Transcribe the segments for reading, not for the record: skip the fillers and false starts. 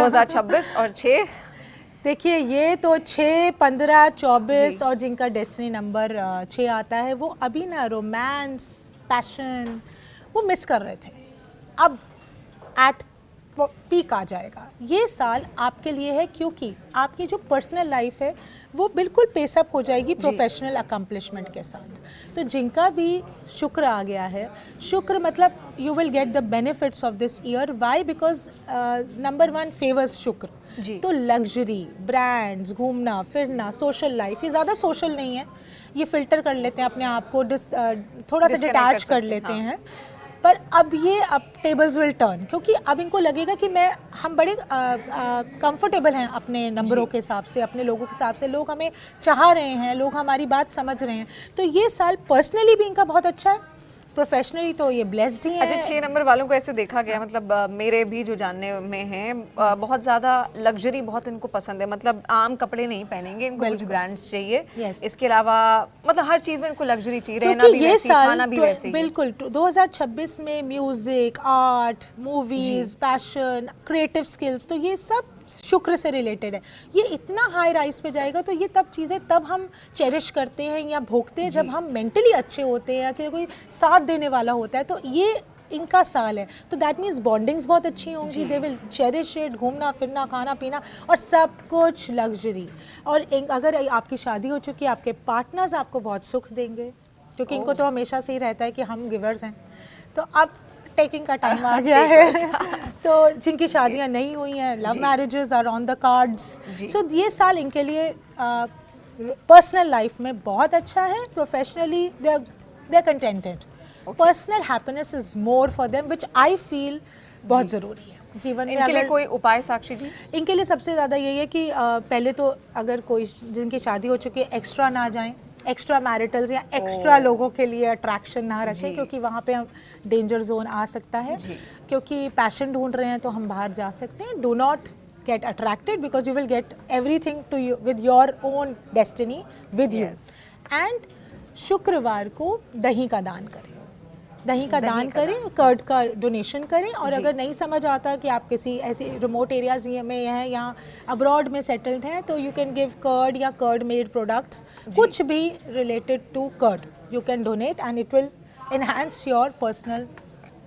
2026 और 6। देखिए ये तो 6, 15, 24 और जिनका डेस्टिनी नंबर 6 आता है वो अभी ना रोमांस, पैशन वो मिस कर रहे थे, अब एट पीक आ जाएगा। ये साल आपके लिए है क्योंकि आपकी जो पर्सनल लाइफ है वो बिल्कुल पेसअप हो जाएगी प्रोफेशनल अकम्पलिशमेंट के साथ। तो जिनका भी शुक्र आ गया है, शुक्र मतलब you will get the benefits of this year. Why? Because number 1 favours शुक्र। तो लग्जरी, ब्रांड्स, घूमना फिरना, सोशल लाइफ, ये ज़्यादा सोशल नहीं है, ये फिल्टर कर लेते हैं अपने आप को, थोड़ा सा डिटैच कर लेते हैं। पर अब टेबल्स विल टर्न, क्योंकि अब इनको लगेगा कि हम बड़े कंफर्टेबल हैं अपने नंबरों के हिसाब से, अपने लोगों के हिसाब से, लोग हमें चाह रहे हैं, लोग हमारी बात समझ रहे हैं। तो ये साल पर्सनली भी इनका बहुत अच्छा है, प्रोफेशनली तो ये ब्लेस्ड ही है। अच्छा, 6 नंबर वालों को ऐसे देखा गया, मतलब मेरे भी जो जानने में हैं, बहुत ज़्यादा लग्जरी बहुत इनको पसंद है, मतलब आम कपड़े नहीं पहनेंगे, इनको कुछ ब्रांड्स चाहिए। इसके अलावा मतलब हर चीज़ में इनको लग्जरी चाहिए, रहना भी वैसे ही, खाना भी वैसे ही। बिल्कुल 2026 में music, art, movies, passion, creative skills, तो ये सब शुक्र से रिलेटेड है। ये इतना हाई राइज पे जाएगा, तो ये तब हम चेरिश करते हैं या भोगते हैं जब हम मेंटली अच्छे होते हैं, कि कोई साथ देने वाला होता है। तो ये इनका साल है, तो दैट मीन्स बॉन्डिंग्स बहुत अच्छी होंगी, दे विल चेरिश इट, घूमना फिरना, खाना पीना और सब कुछ लग्जरी। और अगर आपकी शादी हो चुकी है, आपके पार्टनर्स आपको बहुत सुख देंगे, क्योंकि इनको तो हमेशा से ही रहता है कि हम गिवर्स हैं। तो अब टेकिंग का टाइम आ गया है। तो जिनकी शादियां नहीं हुई हैं, love marriages are on the cards. So ये साल इनके लिए पर्सनल लाइफ में बहुत अच्छा है, professionally they are contented. Personal happiness is more for them, which I feel बहुत ज़रूरी है जीवन में। इनके लिए कोई उपाय साक्षी जी? इनके लिए सबसे ज़्यादा यही है कि पहले तो अगर कोई जिनकी शादी हो चुकी है, एक्स्ट्रा ना जाएं, एक्स्ट्रा मैरिटल्स या एक्स्ट्रा लोगों के लिए अट्रैक्शन ना रखें, क्योंकि वहाँ पे डेंजर जोन आ सकता है। क्योंकि पैशन ढूंढ रहे हैं तो हम बाहर जा सकते हैं। Do not get attracted, because you will get everything to you with your own destiny with you. And शुक्रवार को दही का दान करें, दही का दान करें, कर्ड का डोनेशन करें। और अगर नहीं समझ आता कि आप किसी ऐसे रिमोट एरियाज में हैं या अब्रॉड में सेटल्ड हैं, तो यू कैन गिव कर्ड या कर्ड मेड प्रोडक्ट्स, कुछ भी related to curd you can donate and it will enhance your personal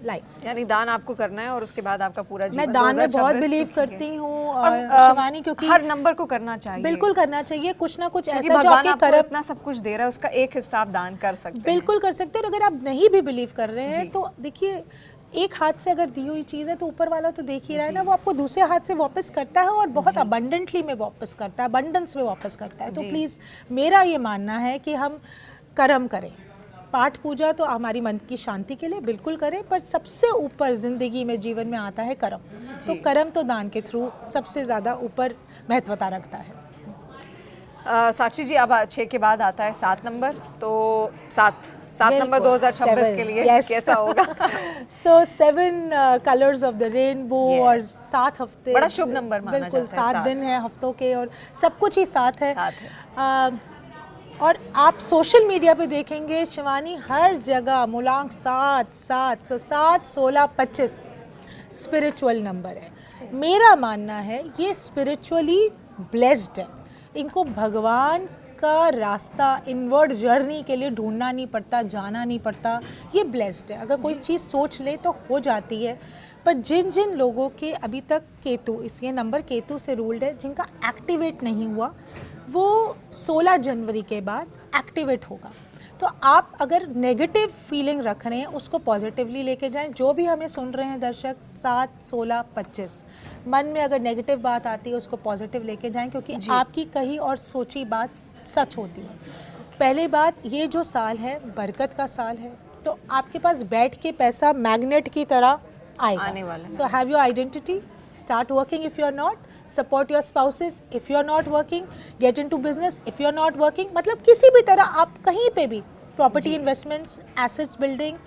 life. यानी दान आपको करना है और उसके बाद आपका पूरा जीवन। मैं दान में बहुत बिलीव करती हूँ शिवानी, क्योंकि हर नंबर को करना चाहिए, बिल्कुल करना चाहिए। कुछ ना कुछ ऐसा जो भगवान आपके आपको इतना सब कुछ दे रहा है, उसका एक हिस्सा आप दान कर सकते हैं। बिल्कुल कर सकते हैं। और अगर आप नहीं भी बिलीव कर रहे हैं, तो देखिए एक हाथ से अगर दी हुई चीज़ है तो ऊपर वाला तो देख ही रहा है ना, वो आपको दूसरे हाथ से वापस करता है और बहुत अबंडेंटली में वापस करता है, अबंडेंस में वापस करता है। तो प्लीज़ मेरा ये मानना है कि हम कर्म करें। पाठ पूजा तो हमारी मन की शांति के लिए बिल्कुल करें, पर सबसे ऊपर जिंदगी में, जीवन में आता है कर्म। तो कर्म तो दान के थ्रू सबसे ज़्यादा ऊपर महत्वता रखता है। साक्षी जी, अब 6 के बाद आता है 7 नंबर, तो 7 नंबर 2026 के लिए कैसा होगा? सो 7 कलर्स ऑफ द रेनबो और 7 हफ्ते, बड़ा शुभ नंबर माना जाता है। बिल्कुल 7 दिन है हफ्तों के और सब कुछ ही साथ है। और आप सोशल मीडिया पे देखेंगे शिवानी, हर जगह मूलांक 7, 7, 16, 25 स्पिरिचुअल नंबर है। मेरा मानना है ये स्पिरिचुअली ब्लेस्ड है। इनको भगवान का रास्ता, इनवर्ड जर्नी के लिए ढूंढना नहीं पड़ता, जाना नहीं पड़ता, ये ब्लेस्ड है। अगर कोई चीज़ सोच ले तो हो जाती है। पर जिन जिन लोगों के अभी तक केतु, ये नंबर केतु से रूल्ड है, जिनका एक्टिवेट नहीं हुआ, वो 16 जनवरी के बाद एक्टिवेट होगा। तो आप अगर नेगेटिव फीलिंग रख रहे हैं, उसको पॉजिटिवली लेके जाएं। जो भी हमें सुन रहे हैं दर्शक, 7, 16, 25 मन में अगर नेगेटिव बात आती है, उसको पॉजिटिव लेके जाएं, क्योंकि आपकी कही और सोची बात सच होती है। पहली बात, ये जो साल है बरकत का साल है, तो आपके पास बैठ के पैसा मैग्नेट की तरह आने वाला है। So have your identity, start working if you are not, support your spouses if you are not working, get into business if you are not working. मतलब किसी भी तरह आप कहीं पे भी, प्रॉपर्टी इन्वेस्टमेंट्स, एसेट्स बिल्डिंग,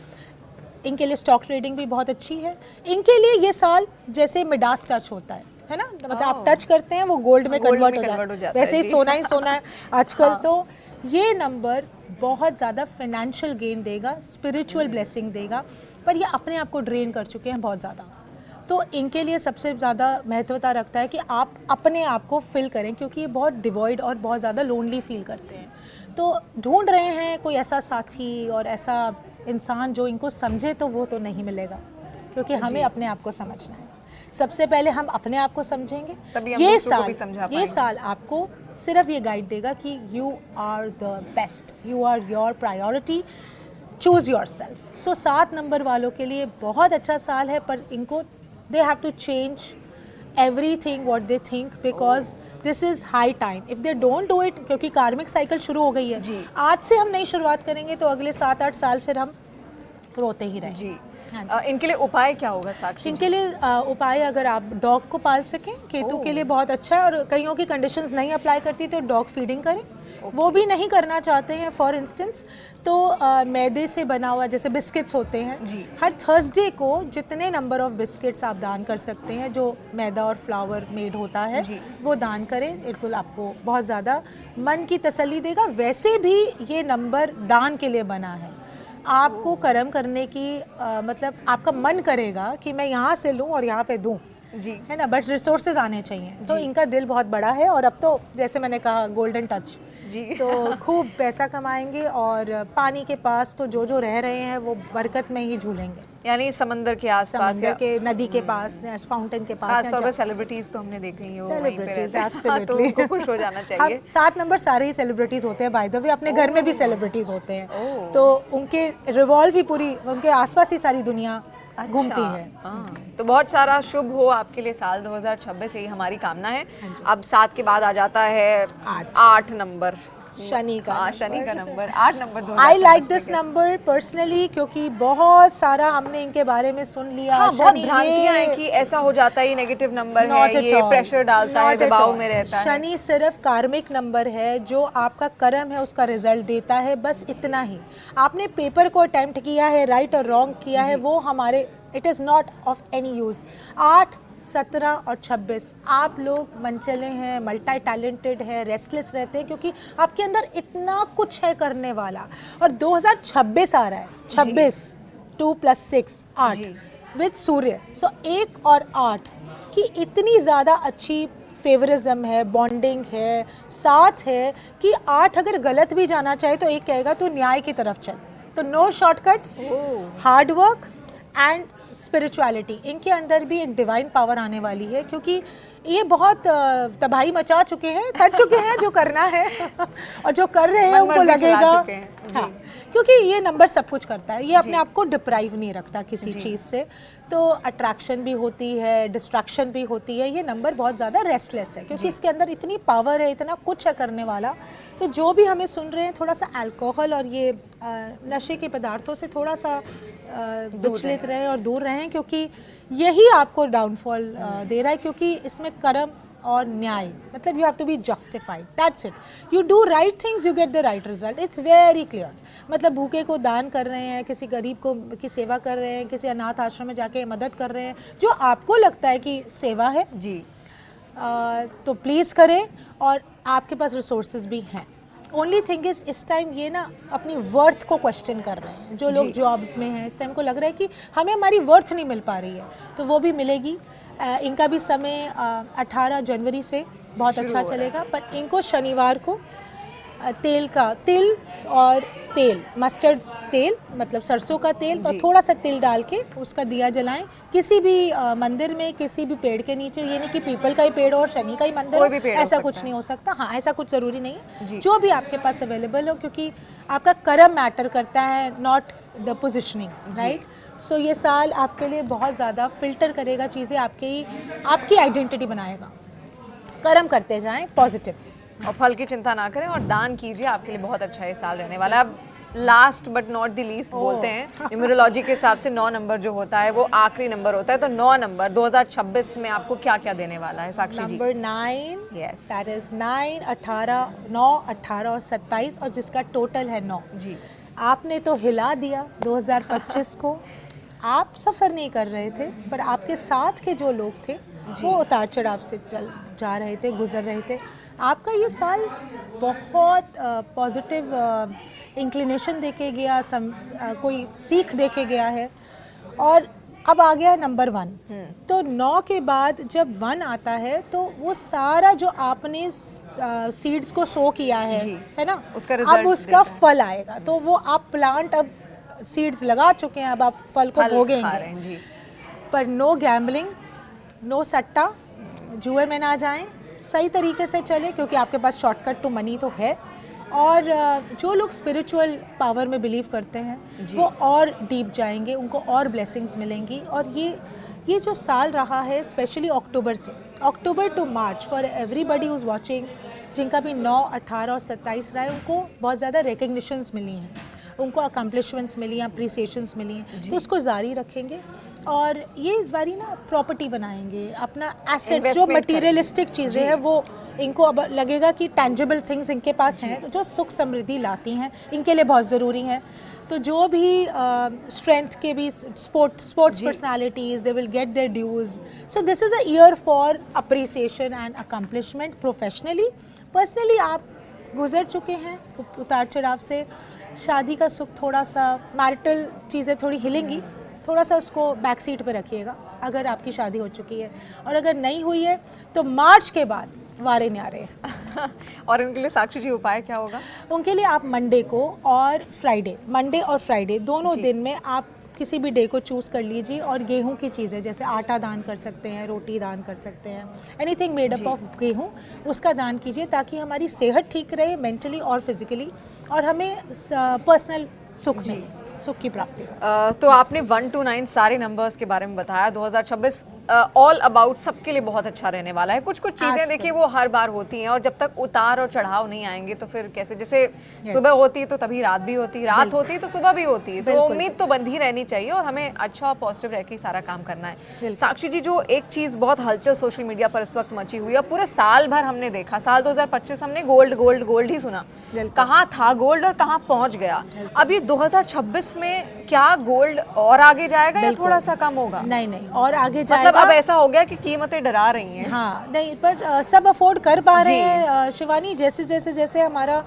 इनके लिए स्टॉक ट्रेडिंग भी बहुत अच्छी है। इनके लिए ये साल जैसे मिडास टच होता है ना, मतलब आप टच करते हैं वो गोल्ड में कन्वर्ट हो जाता है, वैसे ही सोना है आजकल। तो ये नंबर बहुत ज़्यादा फाइनेंशियल गेन देगा, स्पिरिचुअल ब्लेसिंग देगा, पर ये अपने आप को ड्रेन कर चुके हैं बहुत ज़्यादा। तो इनके लिए सबसे ज़्यादा महत्वता रखता है कि आप अपने आप को फिल करें, क्योंकि ये बहुत डिवॉइड और बहुत ज़्यादा लोनली फील करते हैं। तो ढूंढ रहे हैं कोई ऐसा साथी और ऐसा इंसान जो इनको समझे, तो वो तो नहीं मिलेगा, क्योंकि हमें अपने आप को समझना है। सबसे पहले हम अपने आप को समझेंगे, तभी हम ये दूसरों को भी समझा ये पाएंगे। साल आपको सिर्फ ये गाइड देगा कि you are the best, you are your priority, choose yourself. So 7 number वालों के लिए बहुत अच्छा साल है, पर इनको they have to change everything what they think, because this is high time. If they don't do it, क्योंकि कार्मिक साइकिल शुरू हो गई है जी। आज से हम नई शुरुआत करेंगे तो अगले 7-8 साल फिर हम रोते ही रहेंगे। जी। हाँ इनके लिए उपाय क्या होगा साक्षी? इनके लिए उपाय, अगर आप डॉग को पाल सकें, केतु के लिए बहुत अच्छा है। और कईयों की कंडीशंस नहीं अप्लाई करती तो डॉग फीडिंग करें। वो भी नहीं करना चाहते हैं फॉर इंस्टेंस, तो मैदे से बना हुआ जैसे बिस्किट्स होते हैं, जी। हर थर्सडे को जितने नंबर ऑफ बिस्किट्स आप दान कर सकते हैं जो मैदा और फ्लावर मेड होता है, जी। वो दान करें। इट विल आपको बहुत ज़्यादा मन की तसल्ली देगा। वैसे भी ये नंबर दान के लिए बना है। आपको कर्म करने की मतलब आपका मन करेगा कि मैं यहाँ से लूँ और यहाँ पे दूँ, जी। है ना, बट रिसोर्सेज आने चाहिए। तो इनका दिल बहुत बड़ा है, और अब तो जैसे मैंने कहा गोल्डन टच, जी। तो खूब पैसा कमाएंगे। और पानी के पास तो जो जो रह रहे हैं वो बरकत में ही झूलेंगे, यानी समंदर के आसपास समंदर के, नदी के पास, फाउंटेन के पास। खास तौर पर सेलिब्रिटीज तो हमने देखे ही, वो वहीं पे सेलिब्रिटीज रहते हैं। हाँ, तो उनको खुश हो जाना चाहिए। 7 नंबर सारे ही सेलिब्रिटीज होते हैं, बाय द वे अपने घर में भी सेलिब्रिटीज होते हैं, तो उनके रिवॉल्व ही पूरी उनके आसपास ही सारी दुनिया घूमती है। हाँ, तो बहुत सारा शुभ हो आपके लिए साल 2026, यही हमारी कामना है। अब 7 के बाद आ जाता है 8 नंबर, शनि का। हाँ, शनि का नंबर 8 नंबर 2026 आई लाइक में दिस कैसे? नंबर पर्सनली, क्योंकि बहुत सारा हमने इनके बारे में सुन लिया। हाँ, बहुत शनि भ्रांतियां ये- हैं कि ऐसा हो जाता है, ये नेगेटिव नंबर है, Not at ये all. प्रेशर डालता है, Not at दबाव all. में रहता है। शनि सिर्फ कार्मिक नंबर है, जो आपका कर्म है उसका रिजल्ट देता है, बस इतना ही। आपने पेपर को अटेम्प्ट किया है, राइट और रॉन्ग किया है, वो हमारे it is not of any use. 8, 17 और 26 आप लोग मनचले हैं, मल्टी टैलेंटेड हैं, रेस्टलेस रहते हैं, क्योंकि आपके अंदर इतना कुछ है करने वाला। और 2026 आ रहा है, 26 2 + 6 8 जी। विद सूर्य। सो 1 और 8 की इतनी ज़्यादा अच्छी फेवरिज्म है, बॉन्डिंग है, साथ है कि 8 अगर गलत भी जाना चाहे तो 1 कहेगा तो न्याय की तरफ चल। तो no shortcuts, hard work and spirituality. इनके अंदर भी एक डिवाइन पावर आने वाली है, क्योंकि ये बहुत तबाही मचा चुके हैं, कर चुके हैं जो करना है और जो कर रहे हैं उनको मनमर्जी चला लगेगा। चुके हैं। जी। हाँ, क्योंकि ये नंबर सब कुछ करता है, ये अपने आप को डिप्राइव नहीं रखता किसी चीज़ से। तो अट्रैक्शन भी होती है, डिस्ट्रैक्शन भी होती है। ये नंबर बहुत ज़्यादा रेस्टलेस है, क्योंकि इसके अंदर इतनी पावर है, इतना कुछ है करने वाला। तो जो भी हमें सुन रहे हैं, थोड़ा सा अल्कोहल और ये नशे के पदार्थों से थोड़ा सा विचलित रहें और दूर रहें, क्योंकि यही आपको डाउनफॉल दे रहा है। क्योंकि इसमें कर्म और न्याय, मतलब you have to be justified, that's it. You do right things, you get the right result, it's very clear. मतलब भूखे को दान कर रहे हैं, किसी गरीब को की सेवा कर रहे हैं, किसी अनाथ आश्रम में जाके मदद कर रहे हैं, जो आपको लगता है कि सेवा है, जी। तो प्लीज़ करें। और आपके पास रिसोर्सेज भी हैं। ओनली थिंग इज इस टाइम ये ना अपनी वर्थ को क्वेश्चन कर रहे हैं। जो लोग जॉब्स में हैं, इस टाइम को लग रहा है कि हमें हमारी वर्थ नहीं मिल पा रही है, तो वो भी मिलेगी। इनका भी समय 18 जनवरी से बहुत अच्छा चलेगा। पर इनको शनिवार को तिल और तेल, मस्टर्ड तेल मतलब सरसों का तेल, तो थोड़ा सा तिल डाल के उसका दिया जलाएं किसी भी मंदिर में, किसी भी पेड़ के नीचे। ये नहीं कि पीपल का ही पेड़ और शनि का ही मंदिर कोई हो, भी पेड़ हो ऐसा सकता कुछ नहीं हो सकता। हाँ, ऐसा कुछ ज़रूरी नहीं है, जी। जो भी आपके पास अवेलेबल हो, क्योंकि आपका कर्म मैटर करता है, नॉट द पोजिशनिंग, राइट। सो ये साल आपके लिए बहुत ज़्यादा फिल्टर करेगा चीज़ें, आपकी आइडेंटिटी बनाएगा। कर्म करते जाएं पॉजिटिव, और फल की चिंता ना करें और दान कीजिए, आपके लिए बहुत अच्छा ये साल रहने वाला है। अब last but not the least बोलते हैं, न्यूमरोलॉजी के हिसाब से 9 नंबर जो होता है वो आखिरी नंबर होता है। तो 9 नंबर 2026 में आपको क्या क्या देने वाला है Sakshi ji? Number 9, Yes. That is 9, 9, 18 और 27, और जिसका टोटल है 9। जी। आपने तो हिला दिया 2025 को। आप सफ़र नहीं कर रहे थे, पर आपके साथ के जो लोग थे वो उतार चढ़ाव से जा रहे थे, गुजर रहे थे। आपका ये साल बहुत पॉजिटिव इंक्लिनेशन देके गया, कोई सीख देके गया है। और अब आ गया नंबर 1। तो 9 के बाद जब 1 आता है तो वो सारा जो आपने सीड्स को सो किया है ना, उसका अब रिजल्ट उसका फल आएगा। तो वो आप प्लांट, अब सीड्स लगा चुके हैं, अब आप फल को भोगेंगे। जी। पर नो गैम्बलिंग, नो सट्टा, जुए में ना जाएं, सही तरीके से चले, क्योंकि आपके पास शॉर्टकट टू मनी तो है। और जो लोग स्पिरिचुअल पावर में बिलीव करते हैं वो और डीप जाएंगे, उनको और ब्लेसिंग्स मिलेंगी। और ये जो साल रहा है, specially October to March, for everybody who's watching, जिनका भी 9, 18 और 27 रहा है, उनको बहुत ज़्यादा रिकग्निशंस मिली हैं, उनको अकम्पलिशमेंट्स मिली हैं, अप्रिसिएशंस मिली हैं, तो उसको जारी रखेंगे। और ये इस बारी ना प्रॉपर्टी बनाएंगे, अपना एसेट्स, जो मटीरियलिस्टिक चीज़ें हैं वो इनको अब लगेगा कि टैंजिबल थिंग्स इनके पास हैं, जो सुख समृद्धि लाती हैं, इनके लिए बहुत ज़रूरी है। तो जो भी स्ट्रेंथ के भी sports personalities, they will get their dues. So this is a year for appreciation and accomplishment. Professionally, personally आप गुजर चुके हैं उतार चढ़ाव से, शादी का सुख थोड़ा सा, मैरिटल चीज़ें थोड़ी हिलेंगी, थोड़ा सा उसको बैक सीट पे रखिएगा अगर आपकी शादी हो चुकी है। और अगर नहीं हुई है तो मार्च के बाद वारे न्यारे। और इनके लिए साक्षी जी उपाय क्या होगा? उनके लिए आप मंडे और फ्राइडे दोनों दिन में आप किसी भी डे को चूज़ कर लीजिए और गेहूं की चीज़ें, जैसे आटा दान कर सकते हैं, रोटी दान कर सकते हैं, एनीथिंग मेड अप ऑफ गेहूं, उसका दान कीजिए, ताकि हमारी सेहत ठीक रहे मेंटली और फिजिकली, और हमें पर्सनल सुख मिले, सुख की प्राप्ति। तो आपने 1 to 9 सारे नंबर्स के बारे में बताया। 2026 ऑल अबाउट सबके लिए बहुत अच्छा रहने वाला है। कुछ चीज़ें देखिए वो हर बार होती हैं, और जब तक उतार और चढ़ाव नहीं आएंगे तो फिर कैसे, जैसे सुबह होती है तो तभी रात भी होती है, रात होती है तो सुबह भी होती है, तो उम्मीद तो बंधी रहनी चाहिए और हमें अच्छा और पॉजिटिव रह के सारा काम करना है। साक्षी जी, जो एक चीज़ बहुत हलचल सोशल मीडिया पर इस वक्त मची हुई है, पूरे साल भर हमने देखा, साल 2025 हमने गोल्ड ही सुना, कहाँ था गोल्ड और कहाँ पहुँच गया। अभी 2026 में क्या गोल्ड और आगे जाएगा या थोड़ा सा कम होगा? नहीं, और आगे जाएगा। मतलब अब ऐसा हो गया कि कीमतें डरा रही हैं। हाँ, नहीं, पर सब अफोर्ड कर पा रहे हैं शिवानी। जैसे हमारा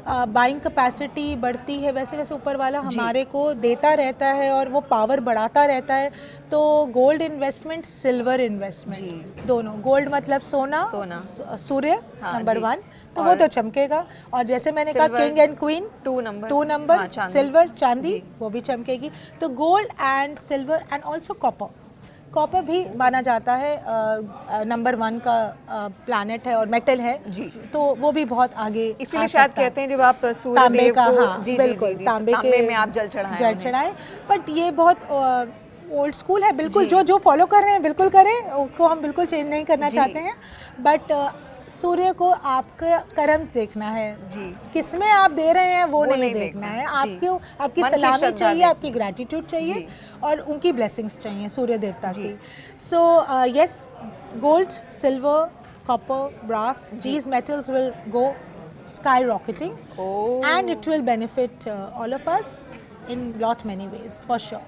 बाइंग कैपेसिटी बढ़ती है, वैसे वैसे ऊपर वाला हमारे को देता रहता है और वो पावर बढ़ाता रहता है। तो गोल्ड इन्वेस्टमेंट, सिल्वर इन्वेस्टमेंट, दोनों, गोल्ड मतलब सोना, सूर्य नंबर 1, तो वो तो चमकेगा। और जैसे मैंने कहा king and queen 2 number, silver चांदी, वो भी चमकेगी। तो gold and silver and also copper भी माना जाता है नंबर 1 का प्लैनेट है और मेटल है जी, तो वो भी बहुत आगे, इसीलिए शायद कहते हैं जब आप सूर्य देव को, हाँ, बिल्कुल तांबे में आप जल चढ़ाएं। बट ये बहुत ओल्ड स्कूल है, बिल्कुल जो फॉलो कर रहे हैं बिल्कुल करें, उसको हम बिल्कुल चेंज नहीं करना चाहते हैं। बट सूर्य को आपका कर्म देखना है जी, किसमें आप दे रहे हैं वो नहीं देखना है, आपकी सलामी चाहिए, आपकी ग्रैटिट्यूड चाहिए और उनकी ब्लेसिंग्स चाहिए सूर्य देवता की। So yes, gold, silver, copper, brass, these metals will go skyrocketing and it will benefit all of us in lot many ways for sure.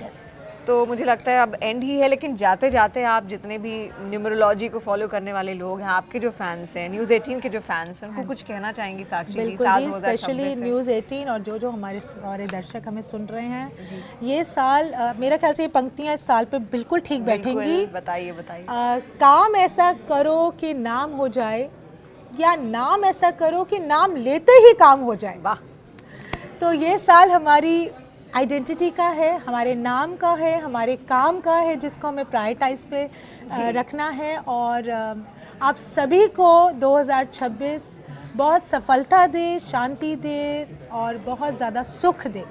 Yes. तो मुझे लगता है अब एंड ही है, लेकिन जाते जाते आप जितने भी न्यूमरोलॉजी को फॉलो करने वाले लोग हैं, आपके जो फैंस हैं, न्यूज़ 18 के जो फैंस हैं, उनको कुछ कहना चाहेंगी साक्षी जी? बिल्कुल जी, स्पेशली न्यूज़ 18 और जो हमारे सारे दर्शक हमें सुन रहे हैं, ये साल मेरा ख्याल से ये पंक्तियाँ इस साल पे बिल्कुल ठीक बैठेंगी। बताइए। काम ऐसा करो कि नाम हो जाए, या नाम ऐसा करो कि नाम लेते ही काम हो जाए। वाह। तो ये साल हमारी आइडेंटिटी का है, हमारे नाम का है, हमारे काम का है, जिसको हमें प्रायोरिटाइज पे रखना है। और आप सभी को 2026 बहुत सफलता दे, शांति दे और बहुत ज़्यादा सुख दे,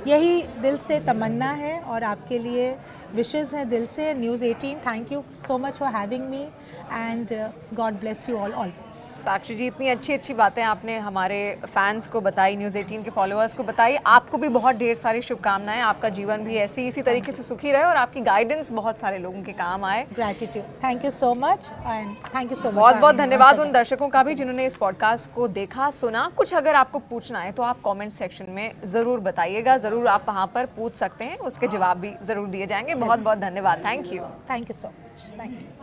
यही दिल से तमन्ना है और आपके लिए विशेज़ हैं दिल से। News 18, thank you so much for having me and God bless you all always. Sakshi ji, इतनी अच्छी बातें आपने हमारे फैंस को बताई, न्यूज़ 18 के फॉलोअर्स को बताई। आपको भी बहुत ढेर सारी शुभकामनाएं, आपका जीवन भी इसी तरीके से सुखी रहे और आपकी गाइडेंस बहुत सारे लोगों के काम आए। Gratitude, thank you so much and thank you so much. बहुत धन्यवाद उन दर्शकों का भी जिन्होंने इस पॉडकास्ट को देखा, सुना। कुछ अगर आपको पूछना है तो आप कॉमेंट सेक्शन में ज़रूर बताइएगा, ज़रूर आप वहाँ पर पूछ सकते हैं, उसके जवाब भी ज़रूर दिए जाएंगे। बहुत धन्यवाद। Thank you so much. Thank you.